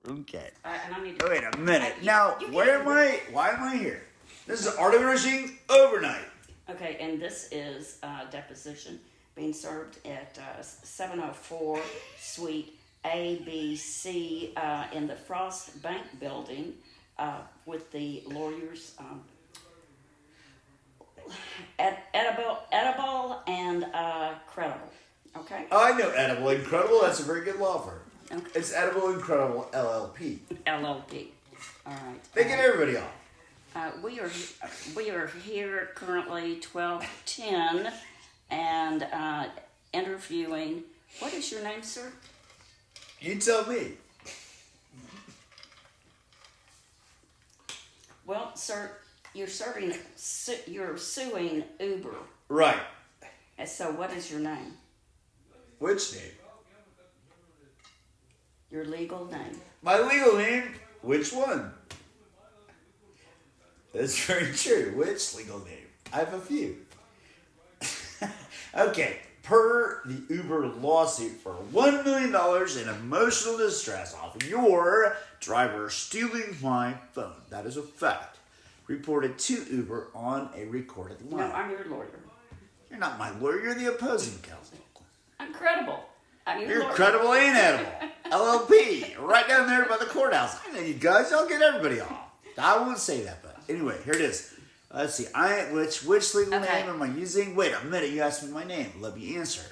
Okay. And I need to... Wait a minute. Now, you where am I? Why am I here? This is rwrushing overnight. Okay, and this is deposition being served at 704 Suite ABC in the Frost Bank building with the lawyers Edible and Credible. Okay? Oh, I know Edible Incredible. That's a very good law firm. Okay. It's Edible Incredible LLP. LLP. All right. They get everybody off. We are here currently 12:10 and interviewing. What is your name, sir? You tell me. Well, sir, you're suing Uber. Right. And so, what is your name? Which name? Your legal name. My legal name? Which one? That's very true. Which legal name? I have a few. Okay. Per the Uber lawsuit for $1 million in emotional distress off your driver stealing my phone. That is a fact. Reported to Uber on a recorded line. No, I'm your lawyer. You're not my lawyer. You're the opposing counsel. I'm credible. I'm your You're lawyer. credible and edible. LLP. Right down there by the courthouse. I know you guys. Y'all get everybody off. I won't say that, but anyway, here it is. Let's see. Which legal name am I using? Wait a minute. You asked me my name. Let me answer.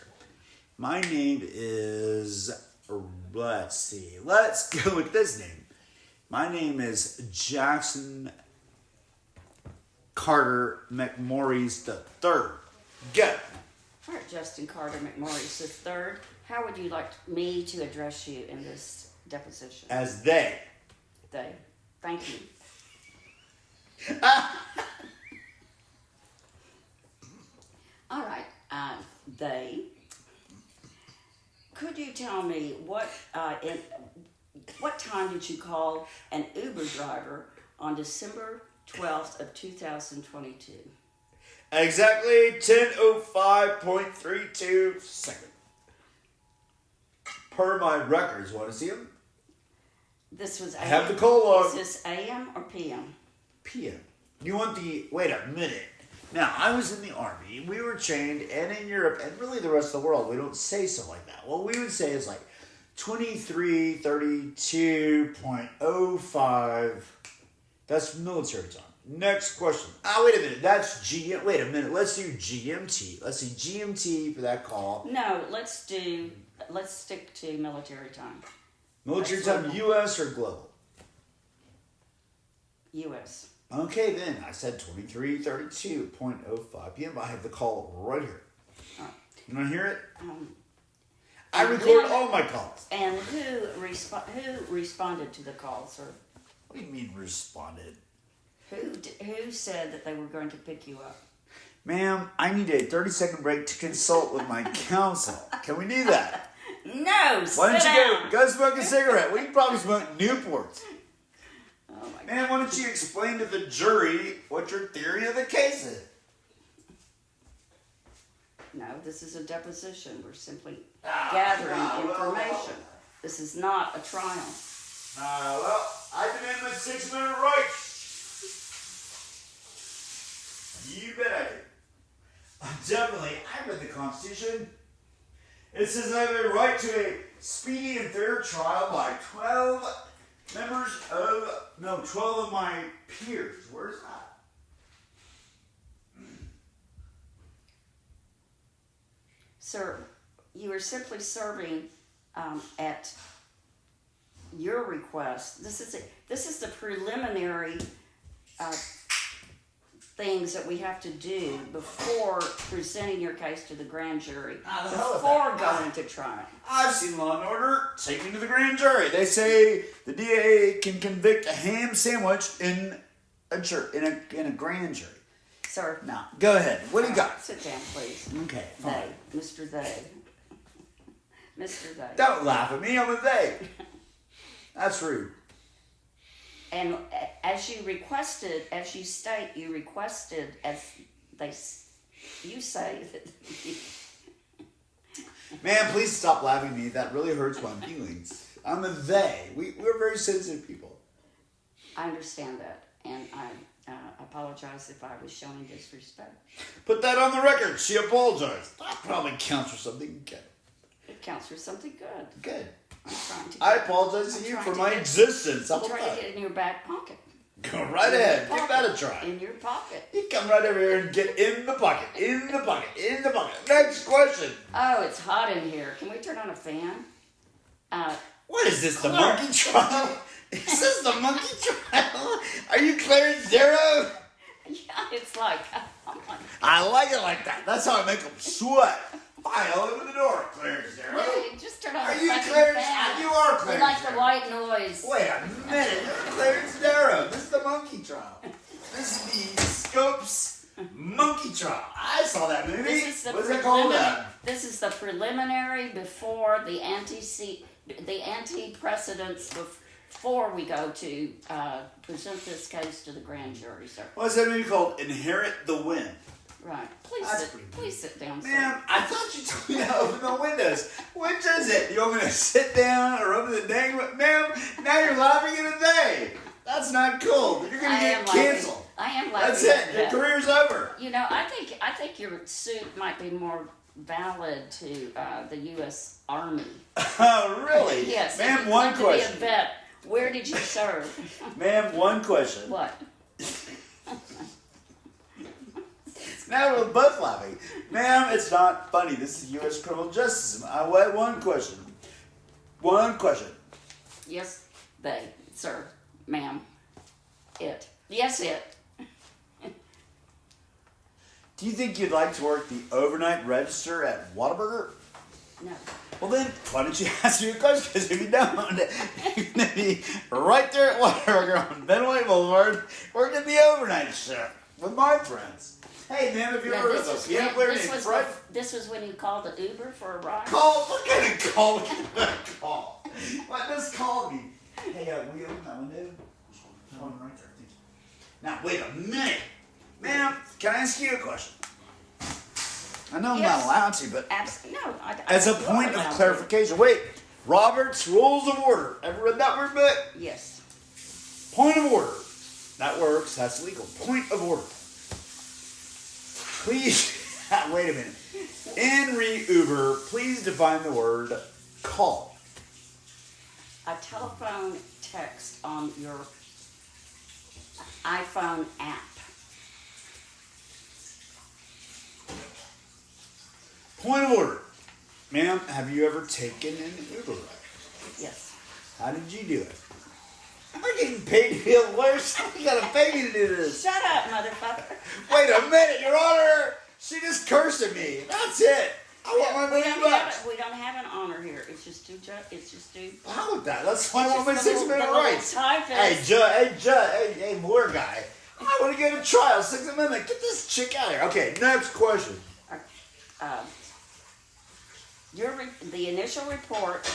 My name is... Let's see. Let's go with this name. My name is Jackson Carter McMorris III. Go. All right, Justin Carter McMorris III. How would you like me to address you in this deposition? As they. They. Thank you. All right, they. Could you tell me what time did you call an Uber driver on December 12th of 2022? Exactly 10:05.32 seconds. Per my records. Want to see them? This was I have the call log. Is this AM or PM? PM. You want the... Wait a minute. Now, I was in the Army. We were trained, and in Europe, and really the rest of the world, we don't say so like that. What we would say is like 2332.05. That's military time. Next question. Wait a minute. That's GM. Wait a minute. Let's do GMT. Let's see. GMT for that call. No, let's stick to military time. Military time, U.S. or global? U.S. Okay, then. I said 2332.05 p.m. I have the call right here. All right. You want to hear it? I record all my calls. And who responded to the call, sir? What do you mean responded? Who said that they were going to pick you up? Ma'am, I need a 30-second break to consult with my counsel. Can we do that? No, Why don't you go smoke a cigarette? We probably smoke Newports. Oh my Man, why don't you explain to the jury what your theory of the case is? No, this is a deposition. We're simply gathering information. This is not a trial. Well, I demand my 6-minute rights. You bet I do. Definitely, I read the Constitution. It says I have a right to a speedy and fair trial by 12 of my peers. Where's that? Sir, you are simply serving at your request. This is the preliminary things that we have to do before presenting your case to the grand jury, before going to trial. I've seen Law and Order. Take me to the grand jury. They say the DA can convict a ham sandwich in a grand jury. Sir. Now, go ahead. What do you got? Sit down, please. Okay, fine. They, Mr. They. Mr. They. Don't laugh at me. I'm a they. That's rude. And as you say that. Man, please stop laughing at me. That really hurts my feelings. I'm a they. We're very sensitive people. I understand that, and I apologize if I was showing disrespect. Put that on the record. She apologized. That probably counts for something good. It counts for something good. Good. I'm trying to. I apologize to you for my existence. I'm trying to get it in your back pocket. Go right ahead. Give that a try. In your pocket. You come right over here and get in the pocket. In the pocket. In the pocket. Next question. Oh, it's hot in here. Can we turn on a fan? What is this, the monkey trial? Is this the monkey trial? Are you Clarence Darrow? Yeah, it's like, oh my God. I like it like that. That's how I make them sweat. Fine, I'll open the door, Clarence Darrow. Yeah, just turn on Are the you fucking Clarence? fan. You are We Clarence like the Darrow. white noise. Wait a minute, you're Clarence Darrow. This is the monkey trial. This is the Scopes monkey trial. I saw that movie. This is What's it called? This is the preliminary before the anti-precedents before we go to present this case to the grand jury, sir. What's that movie called? Inherit the Wind. Right. Please sit down, sir. Ma'am, I thought you told me to open the windows. Which is it? You want me to sit down or open the dang window? Ma'am, now you're laughing at a day. That's not cool. You're going to get canceled. I am laughing. That's it. Your career's over. You know, I think your suit might be more valid to the U.S. Army. Oh, really? Yes. Ma'am, one question. To be a vet, where did you serve? Ma'am, one question. What? Now we're both laughing. Ma'am, it's not funny. This is U.S. criminal justice. I had one question. One question. Yes, they, sir, ma'am, it. Yes, it. Do you think you'd like to work the overnight register at Whataburger? No. Well then, why don't you ask me a question? Because if you don't, you're going to be right there at Whataburger on Benway Boulevard working the overnight shift with my friends. Hey, man, if you're ever with a piano player named Fred. This was when you called the Uber for a ride? What kind of call? Call. What just called me? Hey, will you open that window? One right there. Thank you. Now, wait a minute. Ma'am, can I ask you a question? I know I'm not allowed to, but No, as a point of clarification. Wait, Robert's Rules of Order. Ever read that word book? Yes. Point of order. That works. That's legal. Point of order. Please, wait a minute. In Uber, please define the word call. A telephone text on your iPhone app. Point of order. Ma'am, have you ever taken an Uber ride? Yes. How did you do it? Am I getting paid to be a lawyer? Somebody got to pay me to do this. Shut up, motherfucker. Wait a minute, Your Honor. She just cursed at me. That's it. I want my $1 million. We don't have an honor here. It's just too. How about that? That's why I want my 6 minute rights. Hey, Hey, more guy. I want to go to trial. 6th Amendment. Get this chick out of here. Okay, next question. The initial report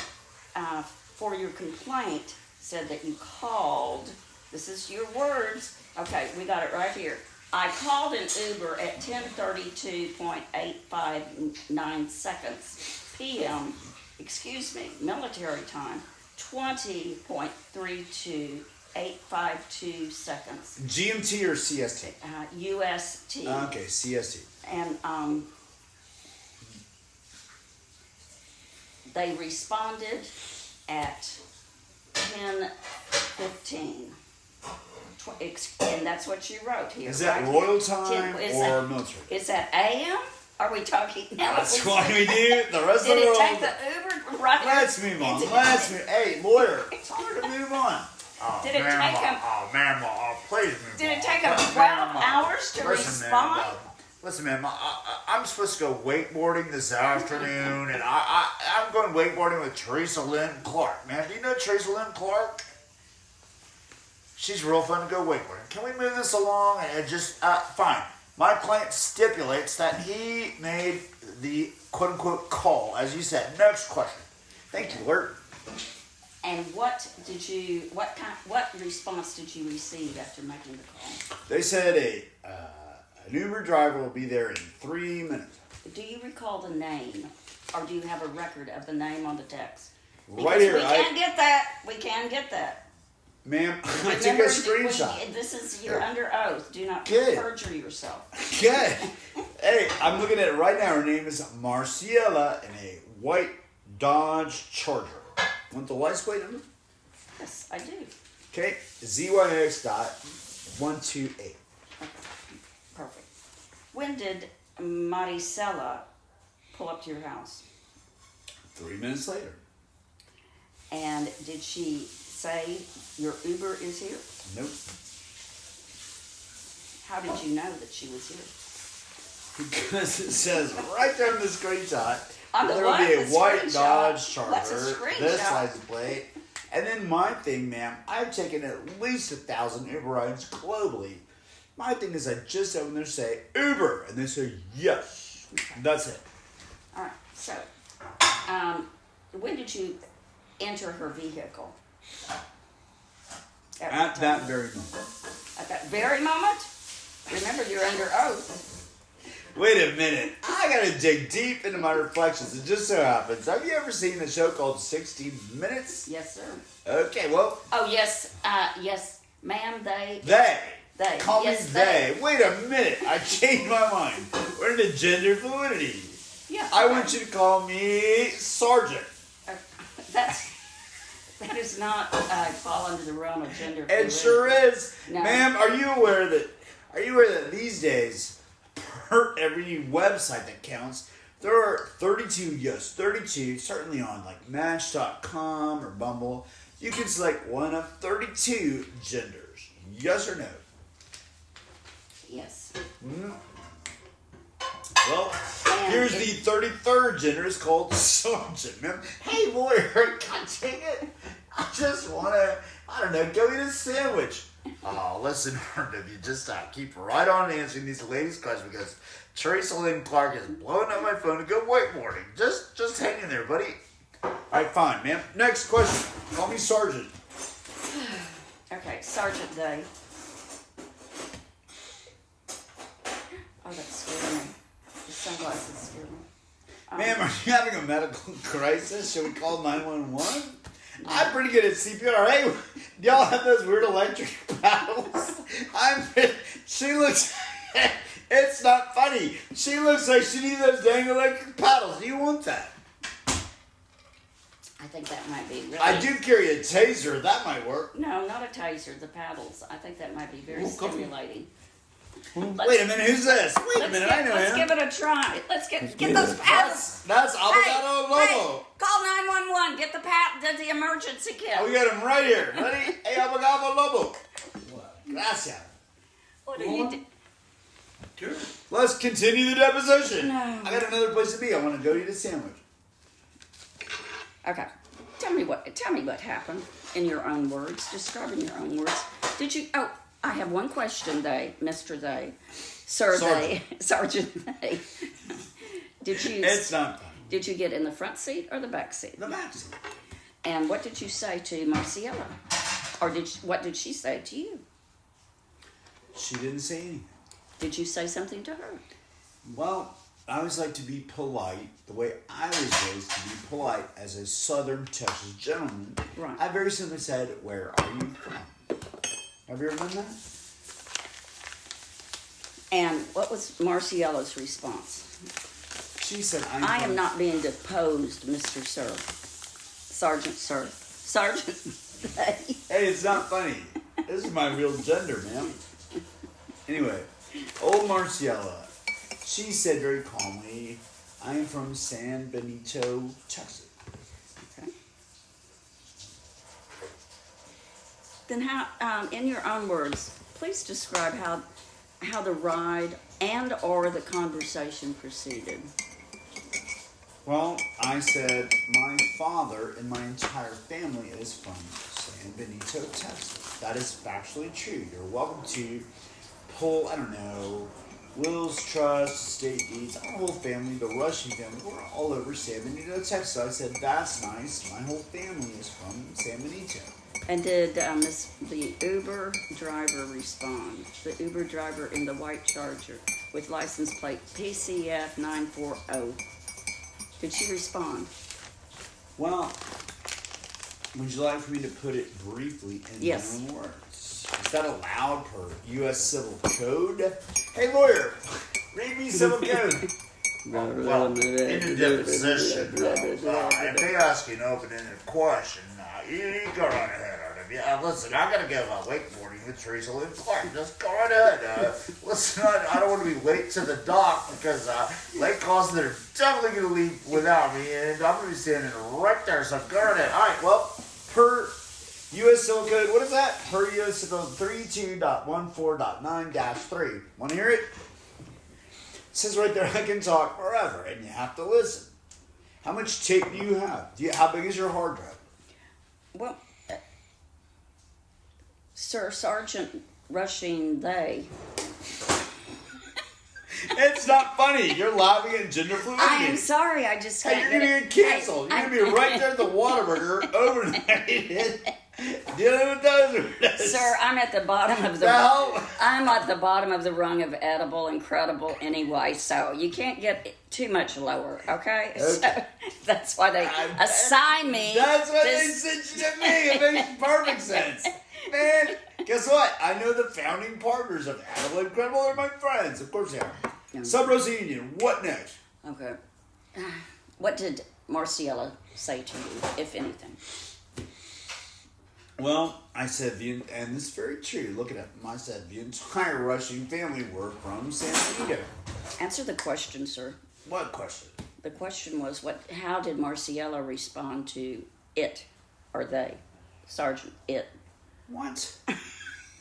for your complaint said that you called. This is your words. Okay, we got it right here. I called an Uber at 10:32.859 seconds p.m. Military time, 20.32852 seconds. GMT or CST? UST. Okay, CST. And they responded at 10:15. And that's what you wrote here. Is that royal time or military? Is that AM? Are we talking now? That's why we do the rest of the world. Did it world. take the Uber right? Let's move on. Hey, lawyer. It's hard to move on. Did it take him? Oh, ma'am, please move on. Did it take him 12 hours to respond? Listen, ma'am, I'm supposed to go wakeboarding this afternoon, and I'm going wakeboarding with Teresa Lynn Clark. Man, do you know Teresa Lynn Clark? She's real fun to go wakeboarding. Can we move this along? And just, fine. My client stipulates that he made the quote-unquote call, as you said. Next question. Thank you, Lord. And what response did you receive after making the call? They said an Uber driver will be there in 3 minutes. Do you recall the name, or do you have a record of the name on the text? Right here. We can get that. We can get that. Ma'am, I took a Remember, screenshot. this is, you're under oath. Do not Good. perjure yourself. Good. Hey, I'm looking at it right now. Her name is Marciela in a white Dodge Charger. Want the license plate number? Yes, I do. Okay, ZYX.128. Perfect. When did Maricela pull up to your house? 3 minutes later. And did she say your Uber is here? Nope. How did you know that she was here? Because it says right there in the screenshot, On the there will what? be a The white screenshot? Dodge Charger, What's a screenshot? this license plate, and then my thing, ma'am, I've taken at least 1,000 Uber rides globally. My thing is I just open there say Uber, and they say yes. That's it. All right. So, when did you enter her vehicle? At that very moment. At that very moment? Remember, you're under oath. Wait a minute. I gotta dig deep into my reflections. It just so happens. Have you ever seen a show called 60 Minutes? Yes, sir. Okay, well. Oh, yes. Yes, ma'am, they. They. They. Call Yes, me they. Wait a minute. I changed my mind. We're into gender fluidity. Yeah. I want you to call me Sergeant. That does not fall under the realm of gender It fluidity. sure is. No. Ma'am, are you aware that these days, per every website that counts, there are 32, certainly on like Match.com or Bumble, you can select one of 32 genders. Yes or no? Yes. Mm. Well, here's the 33rd gender. It's called Sergeant. Ma'am. Hey, lawyer, God dang it. I just want to, I don't know, go eat a sandwich. Oh, listen, if you just keep right on answering these ladies' questions because Teresa Lynn Clark is blowing up my phone to go whiteboarding. Just hang in there, buddy. All right, fine, ma'am. Next question. Call me Sergeant. Okay, Sergeant Day. Oh, that scared me. The sunglasses scared me. Ma'am, are you having a medical crisis? Should we call 911? I'm pretty good at CPR. Hey, do y'all have those weird electric paddles? She looks, it's not funny. She looks like she needs those dang electric paddles. Do you want that? I think that might be really... I do carry a taser. That might work. No, not a taser, the paddles. I think that might be very stimulating. Wait a minute, who's this? Wait a minute, I know Let's him. give it a try. Let's get those paddles. That's Abogado Lobo. Hey, call 911. Get the emergency kit. Oh, we got him right here. Ready? Hey, Abogado Lobo. Gracias. What are you doing? Sure. Let's continue the deposition. No. I got another place to be. I want to go eat a sandwich. Okay. Tell me what happened in your own words. Describe in your own words. Did you... Oh, I have one question, Mr. They. Sir They. Sergeant They. Did you... It's not funny. Did you get in the front seat or the back seat? The back seat. And what did you say to Marciela? Or what did she say to you? She didn't say anything. Did you say something to her? Well, I always like to be polite. The way I was raised to be polite as a Southern Texas gentleman. Right. I very simply said, "Where are you from?" Have you ever done that? And what was Marciela's response? She said, I am not being deposed, Mr. Sir. Sergeant Sir. Sergeant. Hey, it's not funny. This is my real gender, man. Anyway, old Marciela, she said very calmly, I am from San Benito, Texas. Okay. Then how, in your own words, please describe how the ride and or the conversation proceeded. Well, I said my father and my entire family is from San Benito, Texas. That is factually true. You're welcome to pull, I don't know, wills, trusts, estate deeds, our whole family, the Rushing family, we're all over San Benito, Texas. So I said, that's nice. My whole family is from San Benito. And did the Uber driver respond? The Uber driver in the white Charger with license plate PCF 940. Did she respond? Well, Would you like for me to put it briefly in Yes. your own words? Is that allowed per U.S. Civil Code? Hey, lawyer, read me Civil Code. Well, in the deposition, if they ask you an open-ended question, you go right ahead. Listen, I gotta go wakeboarding with Teresa Lynn Clark. Just go right ahead. Listen, I don't want to be late to the dock because late calls that are definitely gonna leave without me, and I'm gonna be standing right there. So go right ahead. All right. Well, per U.S. Civil Code, what is that? Per U.S. Civil 32.14.9-3. Want to hear it? It says right there, I can talk forever, and you have to listen. How much tape do you have? How big is your hard drive? Well, Sir Sergeant Rushing, they. It's not funny. You're laughing at gender fluidity. I am sorry. I just. Hey, you're gonna get canceled. You're gonna be right there at the Whataburger overnight. Dealing with those. Sir, I'm at the bottom of the. No. I'm at the bottom of the rung of edible, incredible anyway. So you can't get too much lower. Okay. So that's why they assign me. That's why they sent you to me. It makes perfect sense. Man, guess what? I know the founding partners of Edible Incredible are my friends. Of course they are. Yeah. Sub Rosa Union, what next? Okay. What did Marciella say to you, if anything? Well, I said, and this is very true. Look at it. I said the entire Rushing family were from San Benito. Answer the question, sir. What question? The question was, how did Marciella respond to it, or they? Sergeant, it. What?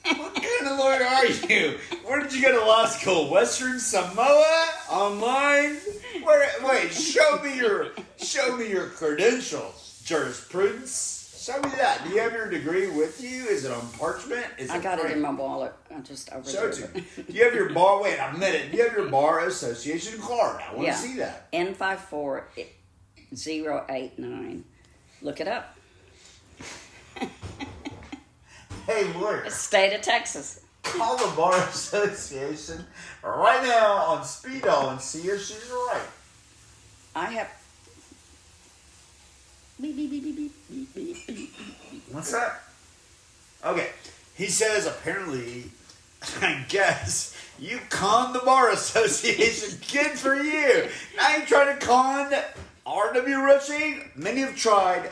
What kind of lawyer are you? Where did you go to law school? Western Samoa? Online? Wait, show me your credentials. Jurisprudence? Show me that. Do you have your degree with you? Is it on parchment? I got it in my wallet. I'm just over Show there. it to me. Do you have your bar? Wait a minute. Do you have your bar association card? I want to see that. N54089. Look it up. Hey, lawyer. State of Texas. Call the Bar Association right now on speed dial and see if she's right. I have. Beep, beep, beep, beep, beep, beep, beep, beep. What's that? Okay. He says apparently, I guess, you conned the Bar Association. Good for you. Now you're trying to con RW Rushing. Many have tried.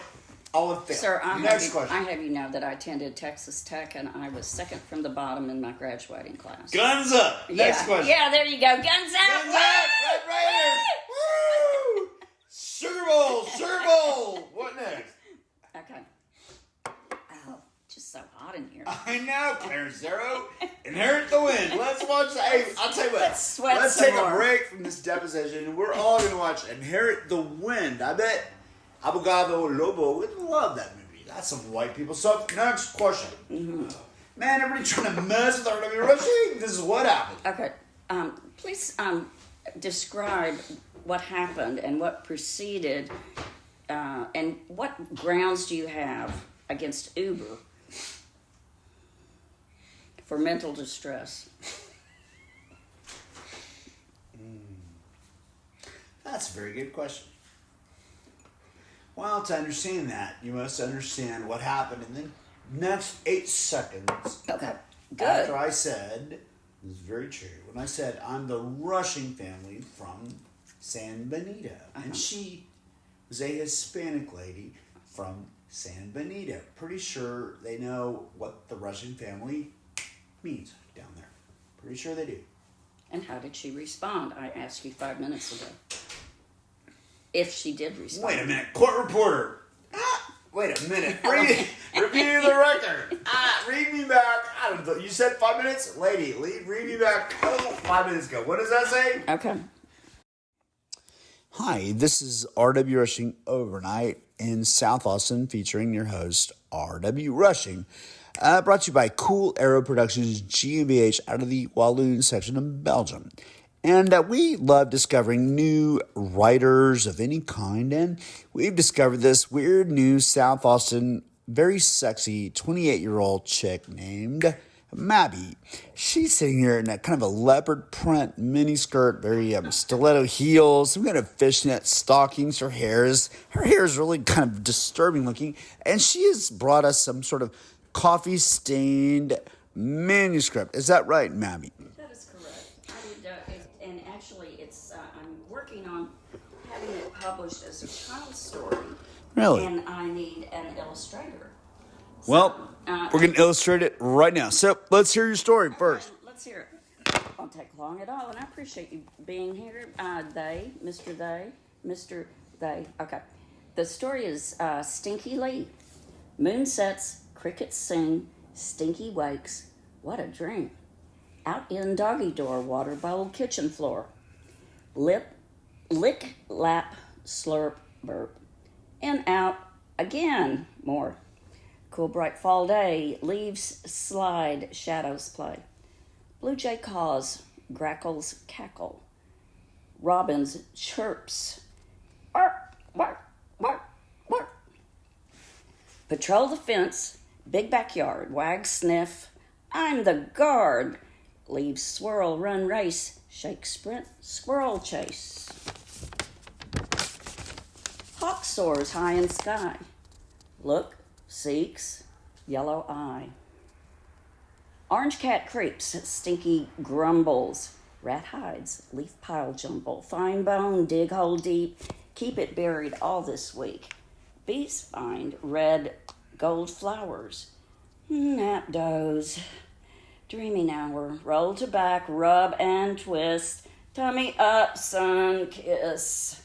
All have failed. Sir, Next question. I have you know that I attended Texas Tech and I was second from the bottom in my graduating class. Guns up. Next question. Yeah, there you go. Guns out. Guns up. Red Raiders. Woo! Sugar Bowl. Sugar Bowl. What next? Okay. Oh, just so hot in here. I know, Clarence Zero. Inherit the Wind. Let's watch that. Hey, I'll tell you what. Let's sweat Let's some take more. a break from this deposition. We're all going to watch Inherit the Wind. I bet Abogado Lobo would love that movie. That's some white people stuff. Next question. Mm-hmm. Man, everybody trying to mess with RW Rushing? This is what happened. Okay. Please describe what happened and what preceded, and what grounds do you have against Uber for mental distress? That's a very good question. Well, to understand that, you must understand what happened in the next 8 seconds. Okay, good. After I said, this is very true, when I said I'm the Rushing family from San Benito. And she was a Hispanic lady from San Benito. Pretty sure they know what the Rushing family means down there. Pretty sure they do. And how did she respond? I asked you 5 minutes ago. If she did respond. Wait a minute, court reporter. Wait a minute. Review the record. Read me back. You said 5 minutes? Lady, read me back 5 minutes ago. What does that say? Okay. Hi, this is RW Rushing Overnight in South Austin featuring your host, RW Rushing. Brought to you by Cool Arrow Productions GmbH out of the Walloon section of Belgium. And we love discovering new writers of any kind. And we've discovered this weird new South Austin, very sexy 28-year-old chick named Mabby. She's sitting here in a kind of a leopard print mini skirt, very stiletto heels, some kind of fishnet stockings. Her hair is really kind of disturbing looking, and she has brought us some sort of coffee stained manuscript. Is that right, Mabby? That is correct. And actually, I'm working on having it published as a child's story. Really? And I need an illustrator. Well, we're going to illustrate it right now. So let's hear your story first. Let's hear it. Won't take long at all, and I appreciate you being here. Mr. They. Okay. The story is Stinky Lee. Moon sets, crickets sing, Stinky wakes. What a dream. Out in doggy door, water bowl, kitchen floor. Lick, lap, slurp, burp. And out again, more. Cool, bright fall day, leaves slide, shadows play. Blue jay caws, grackles cackle. Robins chirps. Bark, bark, bark, bark. Patrol the fence, big backyard, wag, sniff. I'm the guard. Leaves swirl, run, race, shake, sprint, squirrel chase. Hawk soars high in sky. Look, seeks, yellow eye. Orange cat creeps, stinky grumbles. Rat hides, leaf pile jumble. Fine bone, dig hole deep. Keep it buried all this week. Bees find red gold flowers. Nap doze. Dreaming hour, roll to back, rub and twist. Tummy up, sun kiss.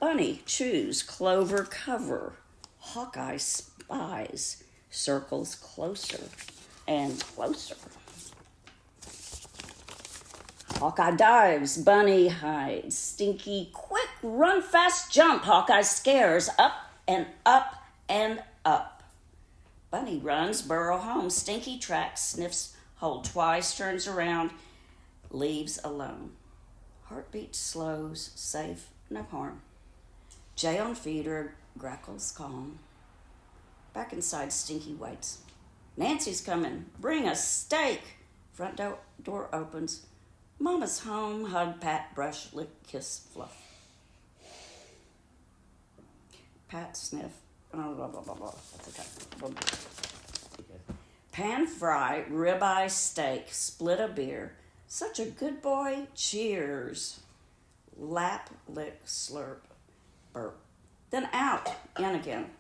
Bunny chews, clover cover. Hawkeye spies, circles closer and closer. Hawkeye dives, bunny hides. Stinky quick, run fast, jump. Hawkeye scares, up and up and up. Bunny runs, burrow home. Stinky tracks, sniffs, hold twice, turns around, leaves alone. Heartbeat slows, safe, no harm. Jay on feeder, grackles calm. Back inside, Stinky waits. Nancy's coming, bring a steak. Front door opens. Mama's home, hug, pat, brush, lick, kiss, fluff. Pat, sniff. Oh, blah, blah, blah, blah. That's okay. Pan fry, ribeye steak, split a beer. Such a good boy, cheers. Lap, lick, slurp, burp. Then out, in again.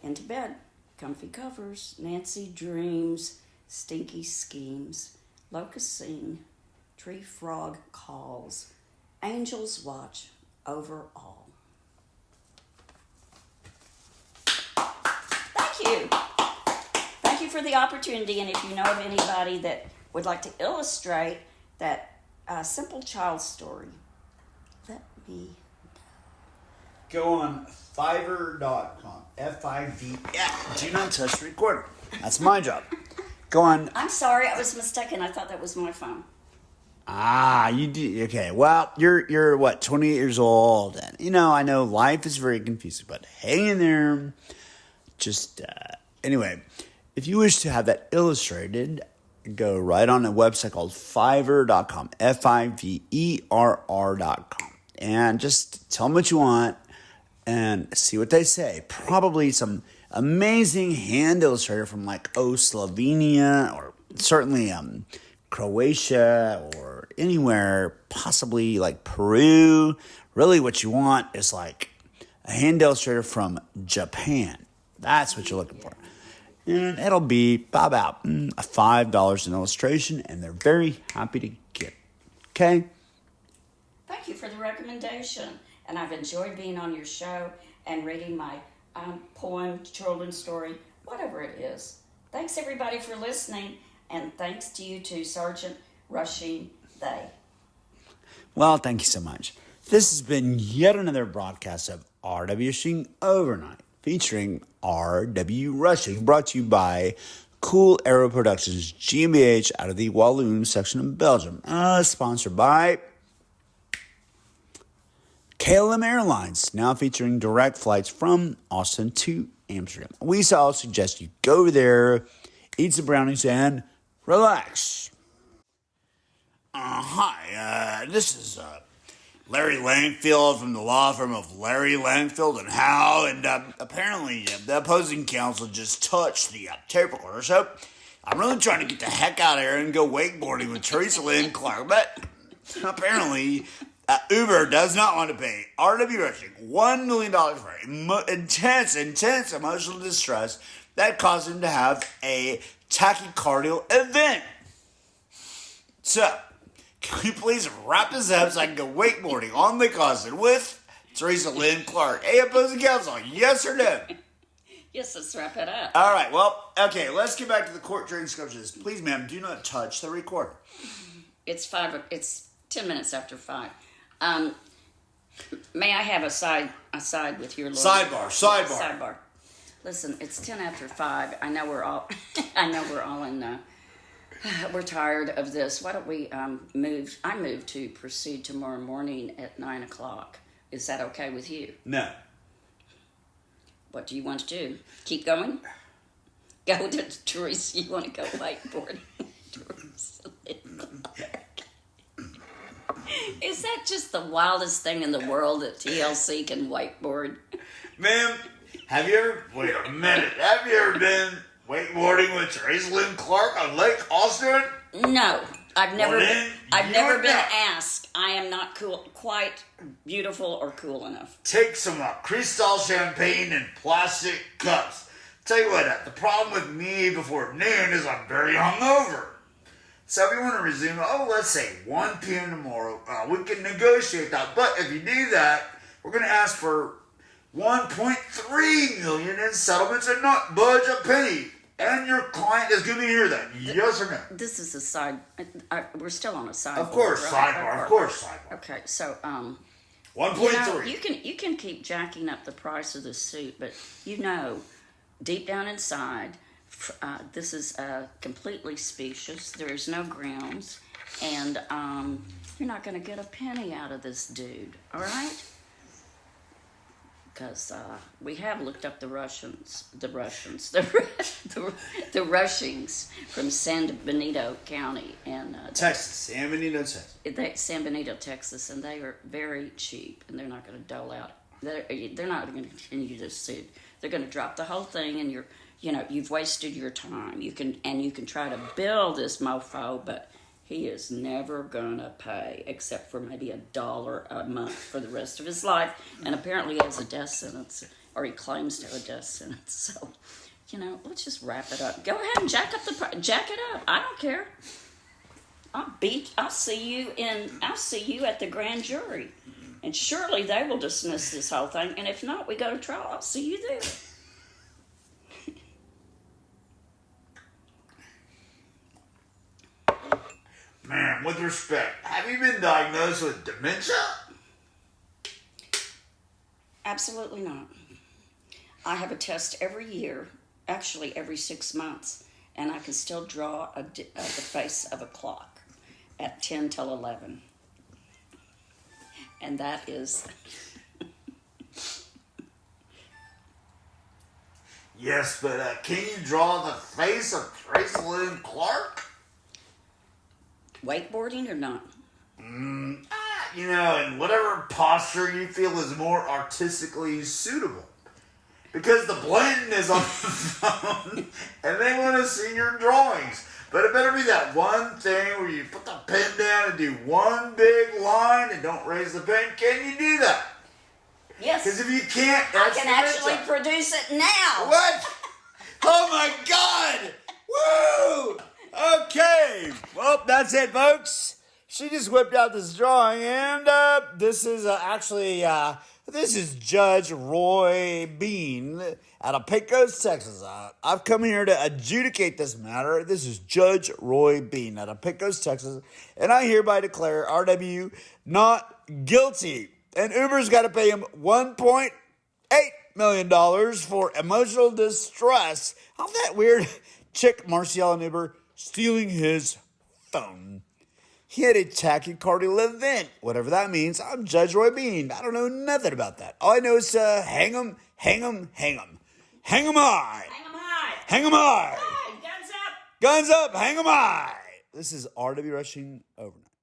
Into bed, comfy covers. Nancy dreams, Stinky schemes. Locusts sing, tree frog calls. Angels watch over all. Thank you. Thank you for the opportunity, and if you know of anybody that would like to illustrate that simple child story, let me Go on Fiverr.com. Five. Do not touch the recorder. That's my job. Go on. I'm sorry, I was mistaken. I thought that was my phone. You do. Okay. Well, you're what, 28 years old, and I know life is very confusing, but hang in there. Just anyway, if you wish to have that illustrated, go right on a website called Fiverr.com. Fiverr.com, and just tell them what you want and see what they say. Probably some amazing hand illustrator from like Slovenia, or certainly Croatia, or anywhere, possibly like Peru. Really what you want is like a hand illustrator from Japan. That's what you're looking for. And it'll be about $5 an illustration, and they're very happy to get it. Okay? Thank you for the recommendation. And I've enjoyed being on your show and reading my poem, children's story, whatever it is. Thanks, everybody, for listening. And thanks to you too, Sergeant Rushing They. Well, thank you so much. This has been yet another broadcast of rwrushing Overnight, featuring rwrushing, brought to you by Cool Arrow Productions GmbH out of the Walloon section of Belgium. Sponsored by KLM Airlines, now featuring direct flights from Austin to Amsterdam. We all suggest you go over there, eat some brownies, and relax. Hi, this is Larry Langfield from the law firm of Larry Langfield and Howe, and apparently the opposing counsel just touched the tape recorder, so I'm really trying to get the heck out of here and go wakeboarding with Teresa Lynn Clark, but apparently Uber does not want to pay rwrushing $1 million for intense emotional distress that caused him to have a tachycardial event. So, can you please wrap this up so I can go wakeboarding on Lake Austin with Teresa Lynn Clark? Hey, opposing counsel, yes or no? Yes, let's wrap it up. All right, well, okay, let's get back to the court transcriptions. Please, ma'am, do not touch the recorder. It's 10 minutes after 5. May I have a side with your lawyer? Sidebar. Listen, it's 10 after 5. I know we're all in. We're tired of this. Why don't we move? I move to proceed tomorrow morning at 9:00. Is that okay with you? No. What do you want to do? Keep going? Go to Teresa. You want to go wakeboarding? Is that just the wildest thing in the world that TLC can wakeboard? Ma'am, have you ever been wakeboarding with Teresa Lynn Clark on Lake Austin? No, I've never been not. asked. I am not quite beautiful or cool enough. Take some Cristal champagne in plastic cups. Tell you what, the problem with me before noon is I'm very hungover. So if you want to resume, let's say 1 p.m. tomorrow, we can negotiate that. But if you do that, we're going to ask for $1.3 million in settlements and not budge a penny. And your client is going to hear that. Yes or no? This is a side. We're still on a sidebar. Of course, right? sidebar. Of course, sidebar. Okay, so 1.3. You can keep jacking up the price of the suit, but deep down inside, this is completely specious. There is no grounds, and you're not going to get a penny out of this dude. All right? Because we have looked up the rushings from San Benito County in Texas, San Benito, Texas. San Benito, Texas, and they are very cheap, and they're not going to dole out. They're not going to continue to sue. They're going to drop the whole thing, and you've wasted your time. You can try to bill this mofo, but he is never gonna pay except for maybe $1 a month for the rest of his life. And apparently he has a death sentence, or he claims to have a death sentence. So, let's just wrap it up. Go ahead and jack it up. I don't care. I'll see you at the grand jury. And surely they will dismiss this whole thing. And if not, we go to trial. I'll see you there. Man, with respect, have you been diagnosed with dementia? Absolutely not. I have a test every year, actually every 6 months, and I can still draw the face of a clock at 10 till 11. And that is... Yes, but can you draw the face of Teresa Lynn Clark? Wakeboarding or not? In whatever posture you feel is more artistically suitable. Because the blend is on the phone, and they want to see your drawings. But it better be that one thing where you put the pen down and do one big line and don't raise the pen. Can you do that? Yes. Because if you can't, I can actually produce it now. What? Oh my God! Woo! Okay, well, that's it, folks. She just whipped out this drawing, and this is this is Judge Roy Bean out of Pecos, Texas. I've come here to adjudicate this matter. This is Judge Roy Bean out of Pecos, Texas, and I hereby declare RW not guilty. And Uber's got to pay him $1.8 million for emotional distress. How's that weird? Chick Marcial and Uber stealing his phone. He had a tachycardial event, whatever that means. I'm Judge Roy Bean. I don't know nothing about that. All I know is hang him high. Hang 'em high. Hang 'em high. Hey, guns up. Guns up, hang 'em high. This is RW Rushing Overnight.